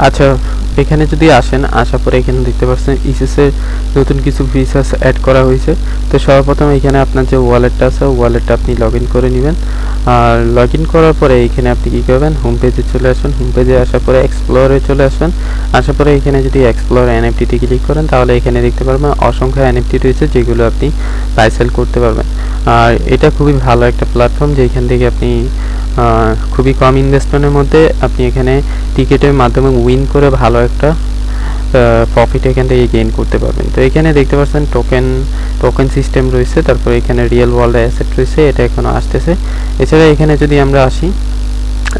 আচ্ছা, এখানে যদি আসেন, আসার পরে এখানে দেখতে পাচ্ছেন ইসিসের নতুন কিছু ফিচার্স অ্যাড করা হয়েছে। তো সর্বপ্রথম এখানে আপনার যে ওয়ালেটটা আছে, ওয়ালেটটা আপনি লগ ইন করে নেবেন। আর লগ ইন করার পরে এখানে আপনি কী করবেন, হোম পেজে চলে আসুন। হোম পেজে আসার পরে এক্সপ্লোরে চলে আসবেন। আসার পরে এখানে যদি এক্সপ্লোর এনএফটিতে ক্লিক করেন, তাহলে এখানে দেখতে পারবেন অসংখ্য এনএফটি রয়েছে, যেগুলো আপনি বাই সেল করতে পারবেন। আর এটা খুবই ভালো একটা প্ল্যাটফর্ম, যেখান থেকে আপনি খুবই কম ইনভেস্টমেন্টের মধ্যে আপনি এখানে টিকেটের মাধ্যমে উইন করে ভালো একটা প্রফিট এখান থেকে গেইন করতে পারবেন। তো এখানে দেখতে পাচ্ছেন টোকেন সিস্টেম রয়েছে, তারপরে এখানে রিয়েল ওয়ার্ল্ড অ্যাসেট রয়েছে, এটা এখনও আসতেছে। এছাড়া এখানে যদি আমরা আসি,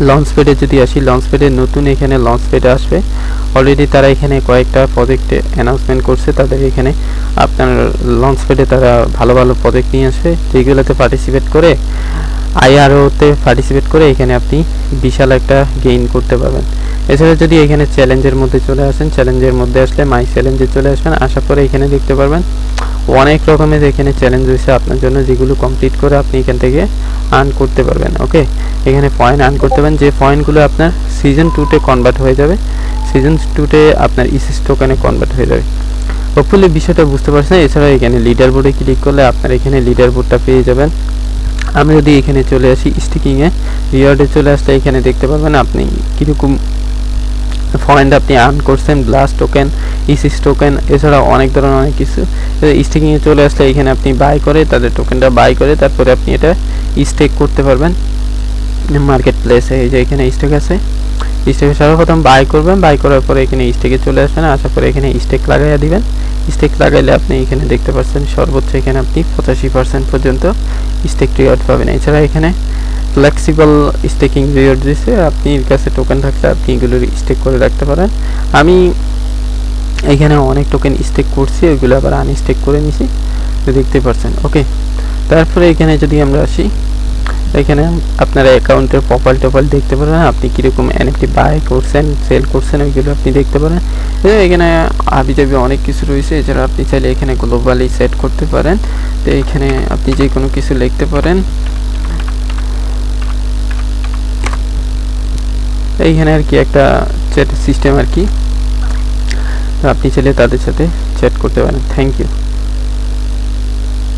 লঞ্চ প্যাডে যদি আসি, লঞ্চ প্যাডে নতুন এখানে লঞ্চ প্যাডে আসবে। অলরেডি তারা এখানে কয়েকটা প্রজেক্টে অ্যানাউন্সমেন্ট করছে, তাদের এখানে আপনার লঞ্চ প্যাডে তারা ভালো ভালো প্রজেক্ট নিয়ে আসবে, যেগুলোতে পার্টিসিপেট করে আইআরওতে পার্টিসিপেট করে এখানে আপনি বিশাল একটা গেইন করতে পারবেন। এছাড়া যদি এখানে চ্যালেঞ্জের মধ্যে চলে আসেন, চ্যালেঞ্জের মধ্যে আসলে মাই চ্যালেঞ্জে চলে আসবেন। আসার পরে এখানে দেখতে পারবেন অনেক রকমের এখানে চ্যালেঞ্জ রয়েছে আপনার জন্য, যেগুলো কমপ্লিট করে আপনি এখান থেকে আর্ন করতে পারবেন। ওকে, এখানে পয়েন্ট আর্ন করতে পারবেন, যে পয়েন্টগুলো আপনার সিজন 2-তে কনভার্ট হয়ে যাবে, সিজন 2-তে আপনার ইসিস টোকেনে কনভার্ট হয়ে যাবে। হোপফুলি বিষয়টা বুঝতে পারছেন। এছাড়া এখানে লিডার বোর্ডে ক্লিক করলে আপনার এখানে লিডার বোর্ডটা পেয়ে যাবেন। আমি যদি এখানে চলে আসি স্টিকিংয়ে, রিওয়ার্ডে চলে আসলে এখানে দেখতে পারবেন আপনি কীরকম পয়েন্ট আপনি আর্ন করছেন, ব্লাস্ট টোকেন, ইসিস টোকেন, এছাড়া অনেক ধরনের অনেক কিছু। স্টেকিংয়ে চলে আসলে এখানে আপনি বাই করে, তাদের টোকেনটা বাই করে তারপরে আপনি এটা স্টেক করতে পারবেন মার্কেট প্লেসে। এই যে এখানে স্টেক আছে, স্টেকে সর্বপ্রথম বাই করবেন, বাই করার পরে এখানে স্টেকে চলে আসবেন। আসার পরে এখানে স্টেক লাগাইয়া দিবেন। স্টেক লাগাইলে আপনি এখানে দেখতে পাচ্ছেন সর্বোচ্চ এখানে আপনি 85% পর্যন্ত স্টেক রিওয়ার্ড পাবেন। এছাড়া এখানে ফ্লেক্সিবল স্টেকিং রিওয়ার্ড দিচ্ছে, আপনার কাছে টোকেন থাকলে আপনি এগুলো স্টেক করে রাখতে পারেন। আমি এখানে অনেক টোকেন স্টেক করছি, ওইগুলো আবার আনস্টেক করে নিছি, দেখতে পাচ্ছেন। ওকে, তারপরে এখানে যদি আমরা আসি, এখানে আপনার অ্যাকাউন্টের প্রোফাইল টোফাইল দেখতে পারেন, আপনি কীরকম এনএফটি বাই করছেন, সেল করছেন, ওইগুলো আপনি দেখতে পারেন। এখানে হাবিজাবি অনেক কিছু রয়েছে। এছাড়া আপনি চাইলে এখানে গ্লোবালি সেট করতে পারেন। তো এখানে আপনি যে কোনো কিছু লিখতে পারেন। এইখানে আর কি একটা চ্যাট সিস্টেম আর কি, আপনি চাইলে তাদের সাথে চ্যাট করতে পারেন। Thank you.